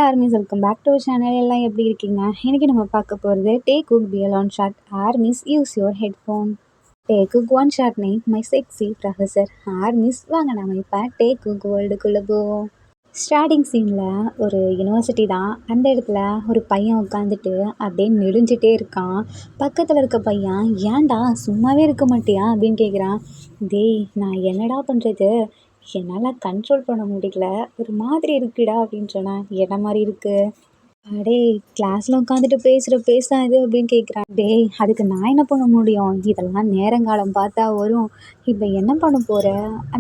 Armies welcome back to channel. எல்லாம் எப்படி இருக்கீங்க? இன்னைக்கு நம்ம பார்க்க போகிறது டேக் குக் பி லான் shot armies use your headphone. Taekook one shot name my sexy professor armies. வாங்க நம்ம இப்போ டேக் குக் வேர்ல்டுக்குள்ளே போவோம். ஸ்டார்டிங் சீனில் ஒரு யூனிவர்சிட்டி தான். அந்த இடத்துல ஒரு பையன் உட்காந்துட்டு அப்படியே நெடுஞ்சிட்டே இருக்கான். பக்கத்தில் இருக்க பையன், ஏன்டா சும்மாவே இருக்க மாட்டியா அப்படின்னு கேட்குறான். டேய், நான் என்னடா பண்ணுறது, என்னால் கண்ட்ரோல் பண்ண முடியல, ஒரு மாதிரி இருக்குடா அப்படின்னு சொன்னேன். என்ன மாதிரி இருக்கு? அடே, கிளாஸில் உட்காந்துட்டு பேச இது அப்படின்னு கேட்குறான். டேய், அதுக்கு நான் என்ன பண்ண முடியும், இதெல்லாம் நேரங்காலம் பார்த்தா வரும். இப்போ என்ன பண்ண போகிற?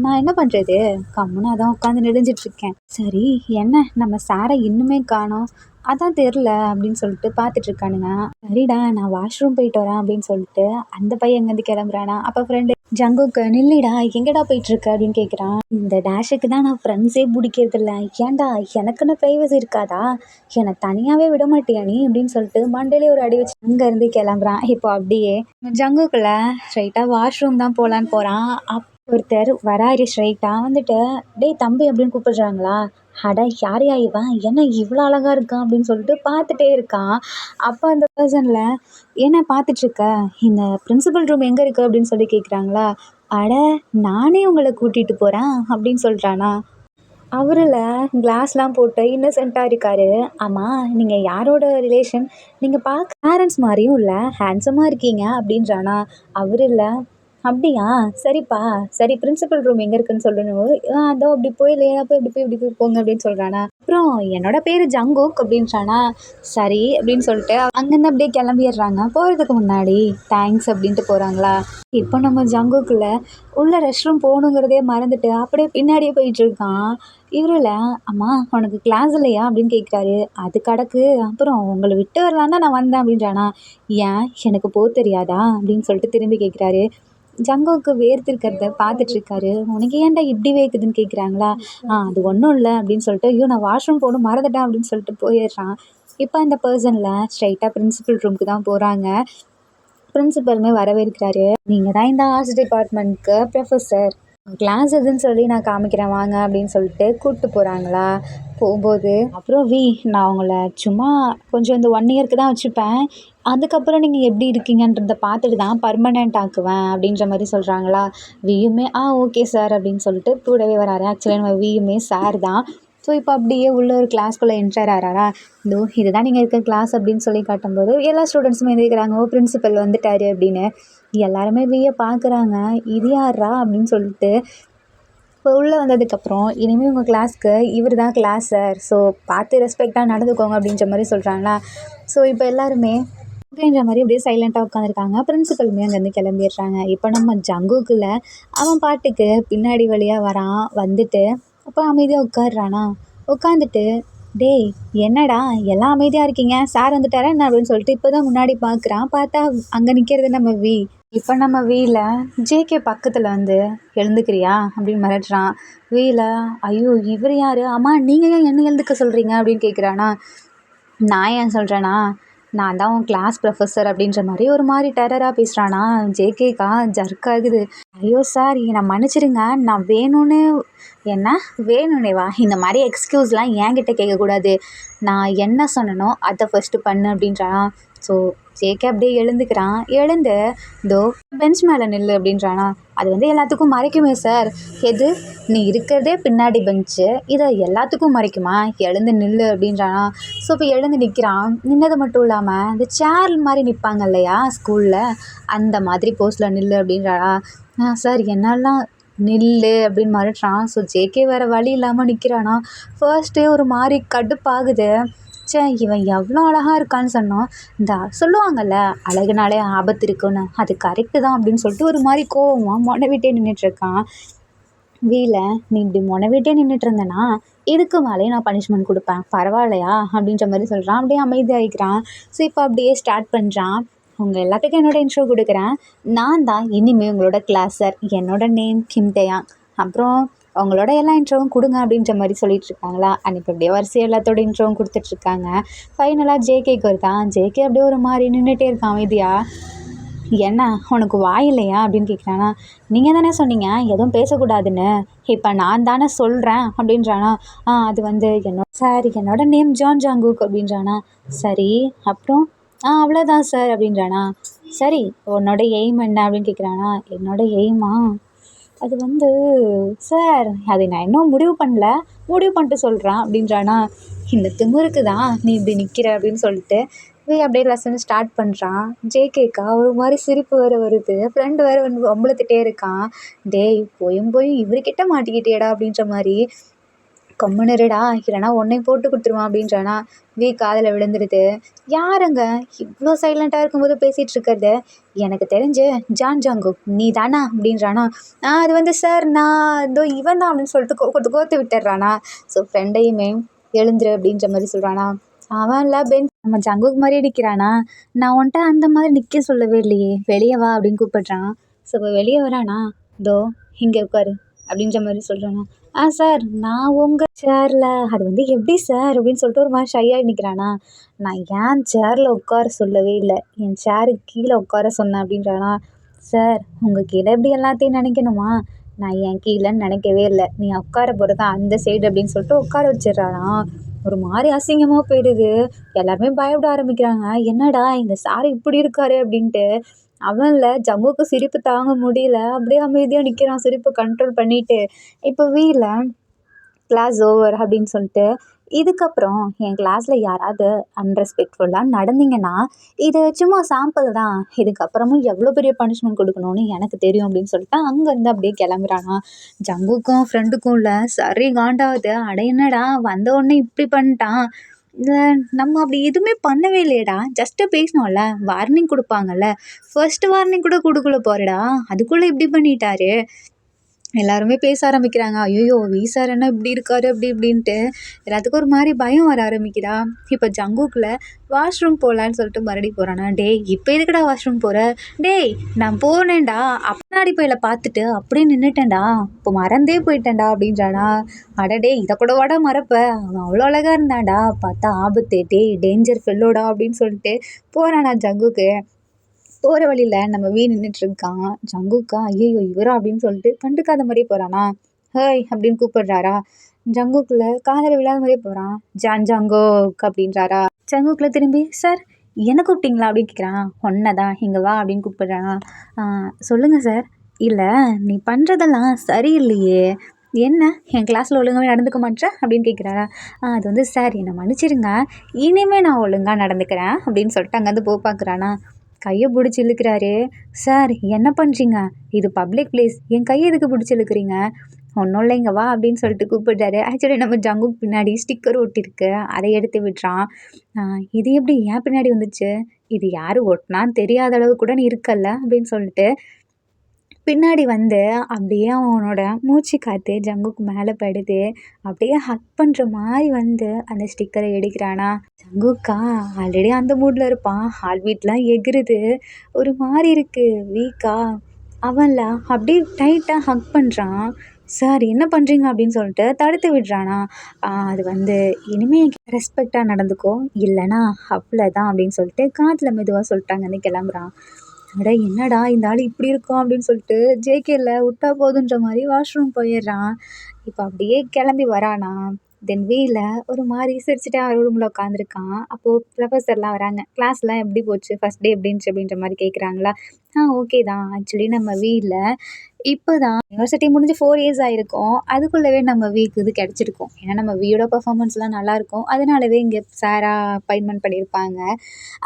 நான் என்ன பண்ணுறது, கம்முன்னு அதான் உட்காந்து நெடுஞ்சிட்ருக்கேன். சரி, என்ன நம்ம சாரை இன்னுமே காணோம், அதான் தெரில அப்படின்னு சொல்லிட்டு பார்த்துட்டு இருக்கானுங்க. சரிடா, நான் வாஷ்ரூம் போயிட்டு வரேன் அப்படின்னு சொல்லிட்டு அந்த பையன் எங்கேருந்து கிளம்புறானா. அப்போ ஃப்ரெண்டு ஜங்குக்கு, நில்லுடா, எங்கடா போயிட்டுருக்க அப்படின்னு கேட்குறான். இந்த டேஷுக்கு தான் நான் ஃப்ரெண்ட்ஸே பிடிக்கிறது இல்லை. ஏன்டா, எனக்குன்னு ப்ரைவசி இருக்காதா, என்னை தனியாகவே விட மாட்டியா நீ அப்படின்னு சொல்லிட்டு மண்டையிலே ஒரு அடி வச்சு அங்கேருந்து கிளம்புறான். இப்போ அப்படியே ஜங்குக்குள்ள ஸ்ட்ரைட்டாக வாஷ்ரூம் தான் போகலான்னு போகிறான். ஒருத்தர் வராரு ஸ்ட்ரைட்டாக வந்துட்டு, டேய் தம்பி அப்படின்னு கூப்பிடுறாங்களா. அட, யாரையா இவன், என்ன இவ்வளோ அழகாக இருக்கான் அப்படின்னு சொல்லிட்டு பார்த்துட்டே இருக்கான். அப்போ அந்த பர்சனில், என்ன பார்த்துட்ருக்க, இந்த பிரின்சிபல் ரூம் எங்கே இருக்குது அப்படின்னு சொல்லி கேட்குறாங்களா. அட, நானே உங்களை கூட்டிகிட்டு போகிறேன் அப்படின்னு சொல்கிறானா. அவரில் கிளாஸ்லாம் போட்டு இன்னசென்ட்டாக இருக்காரு. ஆமாம், நீங்கள் யாரோட ரிலேஷன், நீங்கள் பார்க்க பேரண்ட்ஸ் மாதிரியும் இல்லை, ஹேண்ட்ஸமாக இருக்கீங்க அப்படின்றானா. அவரில், அப்படியா, சரிப்பா, சரி பிரின்சிபல் ரூம் எங்கே இருக்குன்னு சொல்லணும். அதோ அப்படி போய் இல்லையா, போய் இப்படி போய் போங்க அப்படின்னு சொல்கிறானா. அப்புறம் என்னோட பேர் ஜங்குக் அப்படின்றானா. சரி அப்படின்னு சொல்லிட்டு அங்கேருந்து அப்படியே கிளம்பிடுறாங்க. போகிறதுக்கு முன்னாடி தேங்க்ஸ் அப்படின்ட்டு போகிறாங்களா. இப்போ நம்ம ஜங்குக்குள்ள உள்ள ரெஸ்ட் ரூம் போகணுங்கிறதே மறந்துட்டு அப்படியே பின்னாடியே போயிட்டுருக்கான். இவரில், அம்மா உனக்கு கிளாஸ் இல்லையா அப்படின்னு கேட்குறாரு. அது கிடக்கு, அப்புறம் உங்களை விட்டு வரலான் தான் நான் வந்தேன் அப்படின்றானா. ஏன், எனக்கு போக தெரியாதா அப்படின்னு சொல்லிட்டு திரும்பி கேட்குறாரு. ஜங்குக்கு வேர்த்திருக்கிறத பார்த்துட்ருக்காரு. உனக்கு ஏன்டா இப்படி வேக்குதுன்னு கேட்குறாங்களா. அது ஒன்றும் இல்லை அப்படின்னு சொல்லிட்டு, ஐயோ நான் வாஷ்ரூம் போகணும் மறந்துட்டேன் அப்படின்னு சொல்லிட்டு போயிடுறான். இப்போ அந்த பர்சனில் ஸ்ட்ரைட்டாக பிரின்சிபல் ரூமுக்கு தான் போகிறாங்க. பிரின்சிபலுமே வரவேற்கிறாரு. நீங்கள் தான் இந்த ஆர்ட்ஸ் டிபார்ட்மெண்ட்க்கு ப்ரொஃபஸர், கிளாஸ் எதுன்னு சொல்லி நான் காமிக்கிறேன் வாங்க அப்படின்னு சொல்லிட்டு கூப்பிட்டு போகிறாங்களா. போகும்போது அப்புறம் நான் உங்களை சும்மா கொஞ்சம் இந்த 1 இயருக்கு தான் வச்சுப்பேன், அதுக்கப்புறம் நீங்கள் எப்படி இருக்கீங்கன்றதை பார்த்துட்டு தான் பர்மனெண்ட் ஆக்குவேன் அப்படின்ற மாதிரி சொல்கிறாங்களா. வியுமே ஓகே சார் அப்படின்னு சொல்லிட்டு கூடவே வராரு. ஆக்சுவலாக நம்ம வியுமே சார் தான். ஸோ இப்போ அப்படியே உள்ள ஒரு கிளாஸ்க்குள்ளே என்டர் ஆகிறாரா. இதுதான் நீங்கள் இருக்க கிளாஸ் அப்படின்னு சொல்லி காட்டும்போது எல்லா ஸ்டூடெண்ட்ஸுமே எழுதிக்கிறாங்க, பிரின்சிபல் வந்துட்டாரு அப்படின்னு. எல்லாருமே வியை பார்க்குறாங்க, இது யாரா அப்படின்னு சொல்லிட்டு. இப்போ உள்ளே வந்ததுக்கப்புறம், இனிமேல் உங்கள் கிளாஸ்க்கு இவர் தான் கிளாஸ் சார், ஸோ பார்த்து ரெஸ்பெக்டாக நடந்துக்கோங்க அப்படின்ற மாதிரி சொல்கிறாங்களா. ஸோ இப்போ எல்லாருமே அப்படின்ற மாதிரி அப்படியே சைலண்ட்டாக உட்காந்துருக்காங்க. பிரின்சிபலுமே அங்கேருந்து கிளம்பிடுறாங்க. இப்போ நம்ம ஜங்குக்குள்ள அவன் பாட்டுக்கு பின்னாடி வழியாக வரான். வந்துட்டு அப்போ அமைதியாக உட்காடுறானா. உட்காந்துட்டு, டேய் என்னடா எல்லாம் அமைதியாக இருக்கீங்க, சார் வந்துட்டாரா என்ன அப்படின்னு சொல்லிட்டு இப்போ தான் முன்னாடி பார்க்குறான். பார்த்தா அங்கே நிற்கிறது நம்ம இப்போ நம்ம வீல ஜேகே பக்கத்தில் வந்து, எழுந்துக்கிறியா அப்படின்னு மிரட்டுறான். ஐயோ இவர் யார், அம்மா நீங்கள் ஏன் என்ன எழுந்துக்க சொல்கிறீங்க அப்படின்னு கேட்குறானா. நான் ஏன் சொல்கிறேன்னா, நான் தான் உன் கிளாஸ் ப்ரொஃபஸர் அப்படின்ற மாதிரி ஒரு மாதிரி டெரராக பேசுகிறானா. ஜேகேக்கா ஜர்க் ஆகுது. ஐயோ சார், என்னை மன்னிச்சிடுங்க, நான் வேணும்னு. என்ன வேணும்னேவா, இந்த மாதிரி எக்ஸ்கியூஸ்லாம் என்கிட்ட கேட்கக்கூடாது, நான் என்ன சொன்னனோ அதை ஃபஸ்ட்டு பண்ணு அப்படின்றானா. ஸோ ஜேகே அப்படியே எழுந்துக்கிறான். எழுந்து தோ பெஞ்ச் மேலே நில்லு அப்படின்றானா. அது வந்து எல்லாத்துக்கும் மறைக்குமே சார். எது, நீ இருக்கிறதே பின்னாடி பெஞ்சு, இதை எல்லாத்துக்கும் மறைக்குமா, எழுந்து நில்லு அப்படின்றானா. ஸோ இப்போ எழுந்து நிற்கிறான். நின்னது மட்டும் இல்லாமல் இந்த சேர் மாதிரி நிற்பாங்க இல்லையா ஸ்கூலில், அந்த மாதிரி போஸ்டில் நில்லு அப்படின்றானா. சார் என்னெல்லாம் நில்லு அப்படின்னு மறுட்டுறான். ஸோ ஜேகே வேறு வழி இல்லாமல் நிற்கிறானா. ஃபர்ஸ்ட்டே ஒரு மாதிரி கடுப்பாகுது. இவன் எவ்வளோ அழகாக இருக்கான்னு சொன்னோம், இந்த சொல்லுவாங்கள்ல அழகுனாலே ஆபத்து இருக்குன்னு, அது கரெக்டு தான் அப்படின்னு சொல்லிட்டு ஒரு மாதிரி கோவமாக மொனவிட்டே நின்றுட்டுருக்கான். நீ இப்படி மொனவிட்டே நின்றுட்டு இருந்தேன்னா இதுக்கு மேலேயே நான் பனிஷ்மெண்ட் கொடுப்பேன், பரவாயில்லையா அப்படின்ற மாதிரி சொல்கிறான். அப்படியே அமைதியாகிக்கிறான். ஸோ இப்போ அப்படியே ஸ்டார்ட் பண்ணுறான். உங்கள் எல்லாத்துக்கும் என்னோட இன்ட்ரோ கொடுக்குறேன். நான் தான் இனிமேல் உங்களோட கிளாஸர், என்னோட நேம் கிம்டேயாங். அப்புறம் அவங்களோட எல்லா இன்ட்ரோவும் கொடுங்க அப்படின்ற மாதிரி சொல்லிட்டு இருக்காங்களா. அன்றைக்கி அப்படியே வரிசை எல்லாத்தோட இன்ட்ரோவும் கொடுத்துட்ருக்காங்க. ஃபைனலாக ஜேகேக்கு வருதான். ஜேகே அப்படியே ஒரு மாதிரி நின்றுட்டே இருக்கான் அமைதியாக. என்ன உனக்கு வாய் இல்லையா அப்படின்னு கேட்குறானா. நீங்கள் தானே சொன்னீங்க எதுவும் பேசக்கூடாதுன்னு, இப்போ நான் தானே சொல்கிறேன் அப்படின்றானா. அது வந்து சார் என்னோட நேம் ஜான் ஜாங்குக் அப்படின்றானா. சரி, அப்புறம் அவ்வளோதான் சார் அப்படின்றானா. சரி, உன்னோட எய்ம் என்ன அப்படின்னு கேட்குறானா. என்னோட எய்மா, அது வந்து சார் அது நான் இன்னும் முடிவு பண்ணல, முடிவு பண்ணிட்டு சொல்கிறேன் அப்படின்றானா. இந்த திமிருக்கு தான் நீ இப்படி நிற்கிற அப்படின்னு சொல்லிட்டு அப்படியே லெசன் ஸ்டார்ட் பண்ணுறான். ஜேகேக்கா ஒரு மாதிரி சிரிப்பு வேறு வருது. ஃப்ரெண்டு வேறு வந்து வம்பளத்துட்டே இருக்கான். டேய் போயும் போய் இவர்கிட்ட மாட்டிக்கிட்டேடா அப்படின்ற மாதிரி. கம்முனுருடா இல்லைனா உன்னை போட்டு கொடுத்துருவான் அப்படின்றானா. காதில் விழுந்துருது. யாருங்க இவ்வளோ சைலண்ட்டாக இருக்கும்போது பேசிகிட்டு இருக்கிறது? எனக்கு தெரிஞ்சு ஜான் ஜாங்கு நீ தானா அப்படின்றானா. அது வந்து சார் நான் இதோ இவன் தான் அப்படின்னு சொல்லிட்டு கோத்து விட்டுறானா. ஸோ ஃப்ரெண்டையுமே எழுந்துரு அப்படின்ற மாதிரி சொல்கிறானா. அவன் இல்லை பென் நம்ம ஜங்குக்கு மாதிரி அடிக்கிறானா. நான் உன்ட்ட அந்த மாதிரி நிற்க சொல்லவே இல்லையே, வெளியே வா அப்படின்னு கூப்பிடுறான். ஸோ இப்போ வெளியே வரானா. இதோ இங்கே உட்காரு அப்படின்ற மாதிரி சொல்கிறானா. சார் நான் உங்கள் சேரில் அது வந்து எப்படி சார் அப்படின்னு சொல்லிட்டு ஒரு மாதிரி ஷையாக நிற்கிறானா. நான் ஏன் சேரில் உட்கார சொல்லவே இல்லை, என் சேருக்கு கீழே உட்கார சொன்னேன் அப்படின்றானா. சார் உங்கள் கீழே எப்படி எல்லாத்தையும் நினைக்கணுமா, நான் என் கீழேன்னு நினைக்கவே இல்லை, நீ உட்கார போகிறதா அந்த சைடு அப்படின்னு சொல்லிட்டு உட்கார வச்சிடுறானா. ஒரு மாதிரி அசிங்கமாக போயிடுது. எல்லாருமே பயப்பட ஆரம்பிக்கிறாங்க. என்னடா இந்த சார் இப்படி இருக்காரு அப்படின்ட்டு. அவன்ல ஜம்முக்கு சிரிப்பு தாங்க முடியல. அப்படியே அமைதியாக நிற்கிறான் சிரிப்பை கண்ட்ரோல் பண்ணிட்டு. இப்போ கிளாஸ் ஓவர் அப்படின்னு சொல்லிட்டு, இதுக்கப்புறம் என் கிளாஸில் யாராவது அன்ரெஸ்பெக்ட்ஃபுல்லாக நடந்தீங்கன்னா இது சும்மா சாம்பிள் தான், இதுக்கப்புறமும் எவ்வளோ பெரிய பனிஷ்மெண்ட் கொடுக்கணும்னு எனக்கு தெரியும் அப்படின்னு சொல்லிட்டு அங்கேருந்து அப்படியே கிளம்புறானா. ஜங்குக்கும் ஃப்ரெண்டுக்கும் இல்லை சரி காண்டாவது. அட என்னடா வந்த உடனே இப்படி பண்ணிட்டான், இல்லை நம்ம அப்படி எதுவுமே பண்ணவே இல்லையடா, ஜஸ்ட்டு பேசினோம்ல, வார்னிங் கொடுப்பாங்கல்ல, ஃபர்ஸ்ட் வார்னிங் கூட கொடுக்கல போறடா, அதுக்குள்ளே இப்படி பண்ணிட்டாரு. எல்லாருமே பேச ஆரம்பிக்கிறாங்க. ஐயோ சார் என்ன இப்படி இருக்காரு அப்படி இப்படின்ட்டு. எல்லாத்துக்கும் ஒரு மாதிரி பயம் வர ஆரம்பிக்குதா. இப்போ ஜங்குக்கில் வாஷ்ரூம் போகலான்னு சொல்லிட்டு மறுபடியும் போகிறானா. டேய் இப்போ எதுக்குடா வாஷ்ரூம் போகிற, டேய் நான் போனேன்டா முன்னாடி போயில பார்த்துட்டு அப்படியே நின்றுட்டேன்டா, இப்போ மறந்தே போயிட்டேன்டா அப்படின்றானா. அடடே இதை கூட வாடா மறப்ப, அவன் அவ்வளோ அழகாக இருந்தான்டா, பார்த்தா ஆபத்து, டேய் டேஞ்சர் ஃபெல்லோடா அப்படின்னு சொல்லிட்டு போகிறானா ஜங்குக்கு. போகிற வழியில் நம்ம நின்றுட்டுருக்கான். ஜங்குக்கா ஐயோ இவரா அப்படின்னு சொல்லிட்டு கண்டுக்காத மாதிரியே போகிறானா. ஹேய் அப்படின்னு கூப்பிடுறாரா. ஜங்குக்குள்ள காதல் விழாத மாதிரியே போகிறான். ஜான் ஜங்கோக் அப்படின்றாரா. ஜங்குக்குள்ள திரும்பி சார் என்ன கூப்பிட்டீங்களா அப்படின்னு கேட்குறான். ஒன்னதான் இங்கே வா அப்படின்னு கூப்பிடுறானா. சொல்லுங்கள் சார். இல்லை நீ பண்ணுறதெல்லாம் சரியில்லையே, என்ன என் கிளாஸில் ஒழுங்காகவே நடந்துக்க மாட்டேன் அப்படின்னு கேட்குறாரா. அது வந்து சார் என்னை மன்னிச்சிடுங்க, இனிமேல் நான் ஒழுங்காக நடந்துக்கிறேன் அப்படின்னு சொல்லிட்டு அங்கேருந்து பார்க்குறானா. கையை பிடிச்சி இழுக்கிறாரு. சார் என்ன பண்ணுறீங்க, இது பப்ளிக் பிளேஸ், என் கையை எதுக்கு பிடிச்சி இழுக்கிறீங்க, ஒன்றும் இல்லைங்க வா அப்படின்னு சொல்லிட்டு கூப்பிடுறாரு. ஆக்சுவலி நம்ம ஜங்குக்கு பின்னாடி ஸ்டிக்கர் ஒட்டிருக்கு, அதை எடுத்து விடுறான். இது எப்படி ஏன் பின்னாடி வந்துச்சு, இது யார் ஒட்டினான்னு தெரியாத அளவு கூட நீ இருக்கல்ல அப்படின்னு சொல்லிட்டு பின்னாடி வந்து அப்படியே அவனோட மூச்சு காற்று ஜங்குக்கு மேலே படுது. அப்படியே ஹக் பண்ணுற மாதிரி வந்து அந்த ஸ்டிக்கரை எடுக்கிறானா. ஜங்குக்கா ஆல்ரெடி அந்த மூடில் இருப்பான். ஹார்ட் பீட்லாம் எகுறுது, ஒரு மாதிரி இருக்குது வீக்கா. அவன்ல அப்படியே டைட்டாக ஹக் பண்ணுறான். சார் என்ன பண்ணுறீங்க அப்படின்னு சொல்லிட்டு தடுத்து விடுறானா. அது வந்து இனிமேல் ரெஸ்பெக்டாக நடந்துக்கோ, இல்லைனா அவ்வளோதான் அப்படின்னு சொல்லிட்டு காதில் மெதுவாக சொல்லிட்டாங்கன்னு கிளம்புறான். அட என்னடா இந்த ஆள் இப்படி இருக்கோம் அப்படின்னு சொல்லிட்டு ஜேகேல விட்டா போதுன்ற மாதிரி வாஷ்ரூம் போயிடுறான். இப்போ அப்படியே கிளம்பி வரானா. தென் ஒரு மாதிரி சிரிச்சுட்டு அவர் ரூமில் உட்காந்துருக்கான். அப்போது ப்ரொஃபஸர்லாம் வராங்க. கிளாஸ்லாம் எப்படி போச்சு, ஃபஸ்ட் டே எப்படி இருந்துச்சு அப்படின்ற மாதிரி கேட்குறாங்களா. ஓகே தான். ஆக்சுவலி நம்ம இப்போ தான் யூனிவர்சிட்டி முடிஞ்சு 4 இயர்ஸ் ஆகிருக்கும். அதுக்குள்ளவே நம்ம இது கிடச்சிருக்கும். ஏன்னா நம்ம வியோட பர்ஃபார்மன்ஸ்லாம் நல்லாயிருக்கும், அதனாலவே இங்கே சாராக அப்பாயின்மெண்ட் பண்ணியிருப்பாங்க.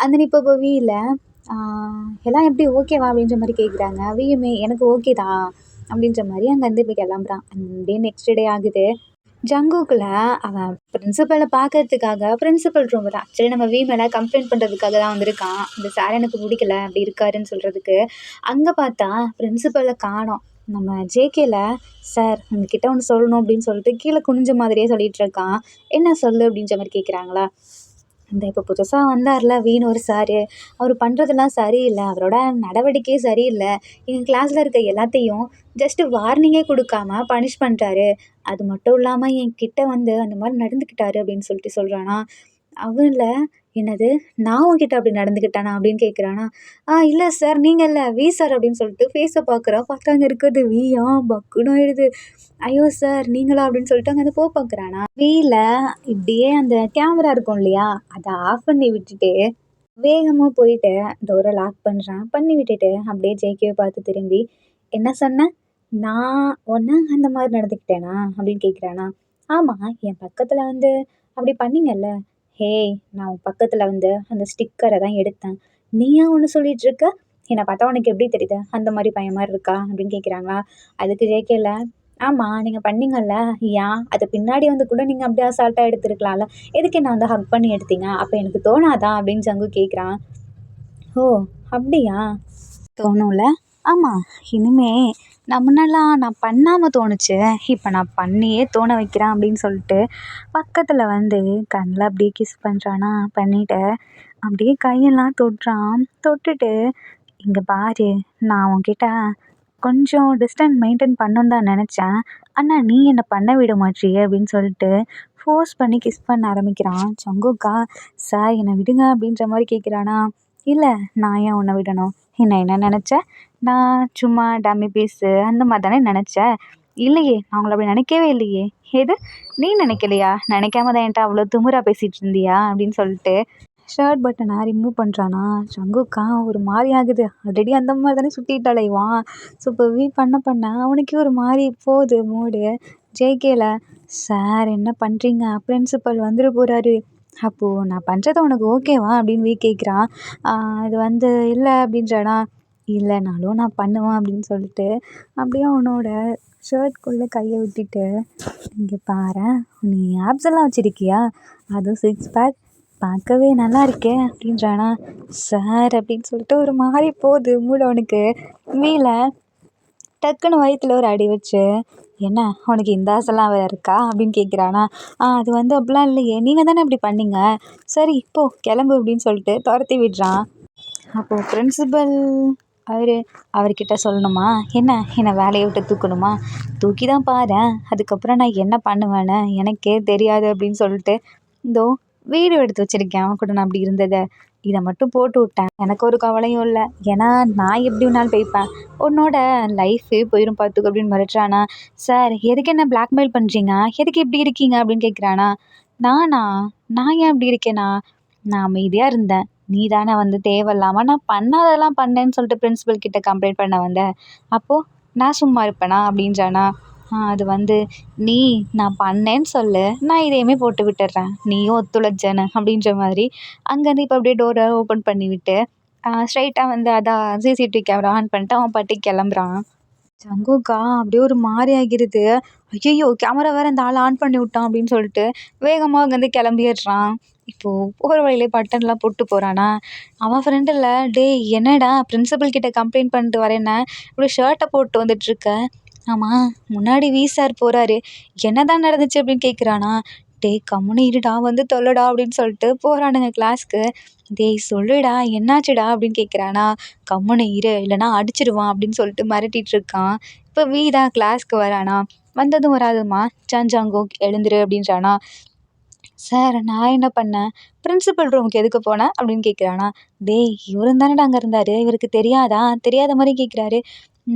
அந்த இப்போ எல்லாம் எப்படி ஓகேவா அப்படின்ற மாதிரி கேட்குறாங்க. வியுமே எனக்கு ஓகே தான் அப்படின்ற மாதிரி அங்கேருந்து இப்போ கிளம்புறான். டே நெக்ஸ்ட் டே ஆகுது. ஜங்குக்கில் அவன் பிரின்சிபலை பார்க்கறதுக்காக பிரின்சிபல் ரூம் தான். ஆக்சுவலி நம்ம மேலே கம்ப்ளைண்ட் பண்ணுறதுக்காக தான் வந்திருக்கான். இந்த சார் எனக்கு பிடிக்கல அப்படி இருக்காருன்னு சொல்கிறதுக்கு. அங்கே பார்த்தா பிரின்சிபலை காணோம். நம்ம ஜேகேல சார் உங்ககிட்ட ஒன்று சொல்லணும் அப்படின்னு சொல்லிட்டு கீழே குனிஞ்ச மாதிரியே சொல்லிகிட்டு இருக்கான். என்ன சொல்லு அப்படின்ற மாதிரி கேட்குறாங்களா. இந்த இப்போ புதுசாக வந்தார்ல ஒரு சாரு, அவர் பண்ணுறதெல்லாம் சரியில்லை, அவரோட நடவடிக்கையே சரியில்லை, எங்கள் கிளாஸில் இருக்க எல்லாத்தையும் ஜஸ்ட்டு வார்னிங்கே கொடுக்காம பனிஷ் பண்ணுறாரு, அது மட்டும் இல்லாமல் என்கிட்ட வந்து அந்த மாதிரி நடந்துக்கிட்டாரு அப்படின்னு சொல்லிட்டு சொல்கிறானா. அவன்ல என்னது நான் உன்கிட்ட அப்படி நடந்துக்கிட்டானா அப்படின்னு கேட்குறானா. இல்லை சார் நீங்கள் இல்லை வி சார் அப்படின்னு சொல்லிட்டு ஃபேஸை பார்க்குறா. பார்த்தா அங்கே இருக்கிறது வியா பக்குன்னு ஆயிடுது. ஐயோ சார் நீங்களா அப்படின்னு சொல்லிட்டு அங்கே போ பார்க்குறானா. வீல இப்படியே அந்த கேமரா இருக்கும் இல்லையா அதை ஆஃப் பண்ணி விட்டுட்டு வேகமாக போயிட்டு டோரை லாக் பண்ணுறான். பண்ணி விட்டுட்டு அப்படியே ஜேகேவை பார்த்து திரும்பி என்ன சொன்னேன், நான் ஒன்று அந்த மாதிரி நடந்துக்கிட்டேனா அப்படின்னு கேட்குறானா. ஆமாம் என் பக்கத்தில் வந்து அப்படி பண்ணீங்கல்ல. ஹேய் நான் உன் பக்கத்தில் வந்து அந்த ஸ்டிக்கரை தான் எடுத்தேன். நீ ஏன் ஒன்று சொல்லிட்டு இருக்க, என்னை பார்த்தா உனக்கு எப்படி தெரியுது அந்த மாதிரி பையன் மாதிரி இருக்கா அப்படின்னு கேட்குறாங்களா. அதுக்கு ஜேகேல ஆமாம் நீங்கள் பண்ணீங்கல்ல, ஏன் அது பின்னாடி வந்து கூட நீங்கள் அப்படியே அசால்ட்டாக எடுத்துருக்கலாம்ல, எதுக்கு என்ன வந்து ஹக் பண்ணி எடுத்தீங்க, அப்போ எனக்கு தோணாதா அப்படின்னு ஜங்கு கேட்குறான். ஓ அப்படியா, தோணும்ல. ஆமாம் இனிமே நான் முன்னெல்லாம் நான் பண்ணாமல் தோணுச்சு, இப்போ நான் பண்ணியே தோண வைக்கிறேன் அப்படின்னு சொல்லிட்டு பக்கத்தில் வந்து கண்ணில் அப்படியே கிஸ் பண்ணுறானா. பண்ணிவிட்டு அப்படியே கையெல்லாம் தொடுறான். தொட்டுட்டு இங்கே பாரு, நான் உன்கிட்ட கொஞ்சம் டிஸ்டன்ஸ் மெயின்டைன் பண்ணணுன்னு தான் நினச்சேன், ஆனால் நீ என்னை பண்ண விட மாட்டியே அப்படின்னு சொல்லிட்டு ஃபோர்ஸ் பண்ணி கிஸ் பண்ண ஆரம்பிக்கிறான். சங்குக்கா சார் என்னை விடுங்க அப்படின்ற மாதிரி கேட்குறானா. இல்லை நான் ஏன் உன்னை விடணும், என்ன நினச்ச, நான் சும்மா டம்மி பீஸு அந்த மாதிரி தானே நினச்சேன். இல்லையே நான் உங்களை அப்படி நினைக்கவே இல்லையே. எது நீ நினைக்கலையா, நினைக்காம தான் என்கிட்ட அவ்வளோ திமிரா பேசிகிட்டு இருந்தியா அப்படின்னு சொல்லிட்டு ஷர்ட் பட்டனை ரிமூவ் பண்ணுறானா. சங்குக்கா ஒரு மாதிரி ஆகுது. ஆல்ரெடி அந்த மாதிரி தானே சுற்றிட்டு அலைவான். ஸோ இப்போ பண்ண அவனுக்கே ஒரு மாதிரி போகுது மூடு. ஜேகேல சார் என்ன பண்ணுறீங்க, பிரின்சிபல் வந்துட போகிறாரு, அப்போது நான் பண்ணுறது உனக்கு ஓகேவா அப்படின்னு கேட்குறான். அது வந்து இல்லை அப்படின்றானா. இல்லைனாலும் நான் பண்ணுவேன் அப்படின்னு சொல்லிட்டு அப்படியே அவனோட ஷர்ட்குள்ளே கையை விட்டுட்டு இங்கே பாரேன், நீ ஆப்ஸ் எல்லாம் வச்சுருக்கியா, அதுவும் 6 பேக் பார்க்கவே நல்லா இருக்கே அப்படின்றானா. சார் அப்படின்னு சொல்லிட்டு ஒரு மாதிரி போகுது மூடு அவனுக்கு. வீல டக்குன்னு வயிற்றுல ஒரு அடி வச்சு என்ன உனக்கு இந்த ஆசைலாம் வேறு இருக்கா அப்படின்னு கேட்குறானா. அது வந்து அப்படிலாம் இல்லையே, நீங்கள் தானே இப்படி பண்ணீங்க, சரி இப்போ கிளம்பு அப்படின்னு சொல்லிட்டு துரத்தி விடுறான். அப்போது பிரின்சிபல் அவர்கிட்ட சொல்லணுமா, என்னை வேலையை விட்டு தூக்கணுமா, தூக்கி தான் பாரேன், அதுக்கப்புறம் நான் என்ன பண்ணுவேன்னு எனக்கே தெரியாது அப்படின்னு சொல்லிட்டு இதோ வீடியோ எடுத்து வச்சுருக்கேன் அவன் கூட நான் அப்படி இருந்ததை, இதை மட்டும் போட்டு விட்டேன், எனக்கு ஒரு கவலையும் இல்லை, ஏன்னா நான் எப்படி வேணாலும் போய்ப்பேன், உன்னோட லைஃபே போயிடும் பார்த்துக்கு அப்படின்னு மிரட்டுறானா. சார் எதுக்கு என்ன பிளாக்மெயில் பண்ணுறீங்க, எதுக்கு இப்படி இருக்கீங்க அப்படின்னு கேட்குறானா. நான் ஏன் இப்படி இருக்கேனா, நான் அமைதியாக இருந்தேன், நீ தானே வந்து தேவையில்லாமல் நான் பண்ணாததெல்லாம் பண்ணேன்னு சொல்லிட்டு பிரின்சிபல் கிட்ட கம்ப்ளைண்ட் பண்ண வந்தேன், அப்போது நான் சும்மா இருப்பேனா அப்படின்றானா. அது வந்து நான் பண்ணேன்னு சொல்லு, நான் இதையுமே போட்டு விட்டுடுறேன், நீயும் ஒத்துழைச்சேன்னு அப்படின்ற மாதிரி அங்கேருந்து இப்போ அப்படியே டோரை ஓப்பன் பண்ணி விட்டு ஸ்ட்ரைட்டாக வந்து அதான் சிசிடிவி கேமரா ஆன் பண்ணிட்டு அவன் பாட்டுக்கு கிளம்புறான். சங்குக்கா அப்படியே ஒரு மாதிரி ஆகிருது. ஐயையோ கேமரா வேறு இந்த ஆள் ஆன் பண்ணி விட்டான் அப்படின்னு சொல்லிட்டு வேகமாக அங்கேருந்து கிளம்பிடுறான். இப்போது போகிற வழியிலே பட்டன்லாம் போட்டு போகிறானா. அவன் ஃப்ரெண்டில் டேய் என்னடா பிரின்சிபல் கிட்ட கம்ப்ளைண்ட் பண்ணிட்டு வரேன்னா இப்படி ஷர்ட்டை போட்டு வந்துட்டுருக்க, ஆமாம் முன்னாடி வி சார் போகிறாரு, என்ன தான் நடந்துச்சு அப்படின்னு கேட்குறானா. டேய் கம்முன்னு இருடா வந்து தொல்லடா அப்படின்னு சொல்லிட்டு போகிறானுங்க கிளாஸ்க்கு. டேய் சொல்லுடா என்னாச்சுடா அப்படின்னு கேட்குறானா. கம்முன்னு இரு இல்லைனா அடிச்சிடுவான் அப்படின்னு சொல்லிட்டு மிரட்டிட்டு இருக்கான். இப்போ வி தான் கிளாஸ்க்கு வரானா. வந்ததும் வராதுமா ஜாங்கோ எழுந்துரு அப்படின்றானா. சார் நான் என்ன பண்ணேன், பிரின்சிபல் ரூமுக்கு எதுக்கு போனேன் அப்படின்னு கேட்குறானா. டேய் இவரும் தானடா அங்கே இருந்தார், இவருக்கு தெரியாதா, தெரியாத மாதிரி கேட்குறாரு,